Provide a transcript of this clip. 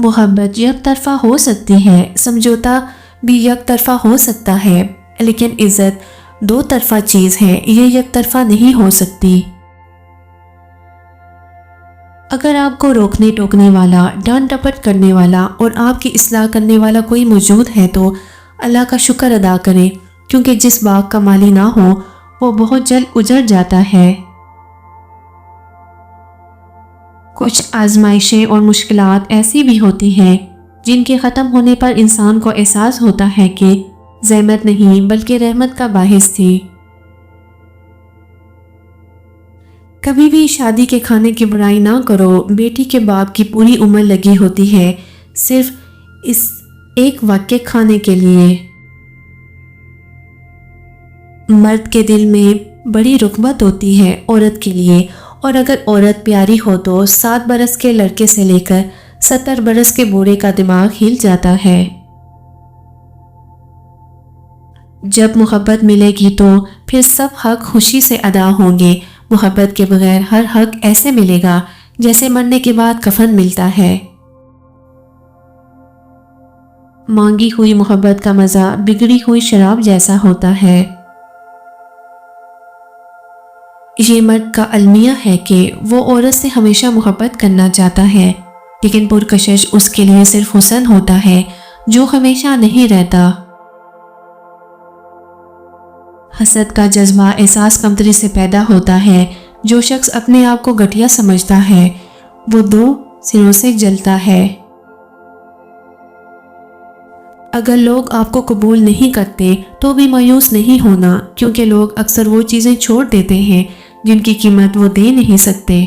محبت یک طرفہ ہو سکتی ہے، سمجھوتا بھی یک طرفہ ہو سکتا ہے، لیکن عزت دو طرفہ چیز ہے، یہ یک طرفہ نہیں ہو سکتی۔ اگر آپ کو روکنے ٹوکنے والا، ڈانٹ ڈپٹ کرنے والا اور آپ کی اصلاح کرنے والا کوئی موجود ہے تو اللہ کا شکر ادا کریں، کیونکہ جس باغ کا مالی نہ ہو وہ بہت جلد اجڑ جاتا ہے۔ کچھ آزمائشیں اور مشکلات ایسی بھی ہوتی ہیں جن کے ختم ہونے پر انسان کو احساس ہوتا ہے کہ زحمت نہیں بلکہ رحمت کا باعث تھی۔ کبھی بھی شادی کے کھانے کی برائی نہ کرو، بیٹی کے باپ کی پوری عمر لگی ہوتی ہے صرف اس ایک وقت کے کھانے کے لیے۔ مرد کے دل میں بڑی رغبت ہوتی ہے عورت کے لیے، اور اگر عورت پیاری ہو تو 7 برس کے لڑکے سے لے کر 70 برس کے بوڑھے کا دماغ ہل جاتا ہے۔ جب محبت ملے گی تو پھر سب حق خوشی سے ادا ہوں گے۔ محبت کے بغیر ہر حق ایسے ملے گا جیسے مرنے کے بعد کفن ملتا ہے۔ مانگی ہوئی محبت کا مزہ بگڑی ہوئی شراب جیسا ہوتا ہے۔ یہ مرد کا المیہ ہے کہ وہ عورت سے ہمیشہ محبت کرنا چاہتا ہے، لیکن پرکشش اس کے لیے صرف حسن ہوتا ہے جو ہمیشہ نہیں رہتا۔ حسد کا جذبہ احساس کمتری سے پیدا ہوتا ہے۔ جو شخص اپنے آپ کو گھٹیا سمجھتا ہے وہ 2 سروں سے جلتا ہے۔ اگر لوگ آپ کو قبول نہیں کرتے تو بھی مایوس نہیں ہونا، کیونکہ لوگ اکثر وہ چیزیں چھوڑ دیتے ہیں جن کی قیمت وہ دے نہیں سکتے۔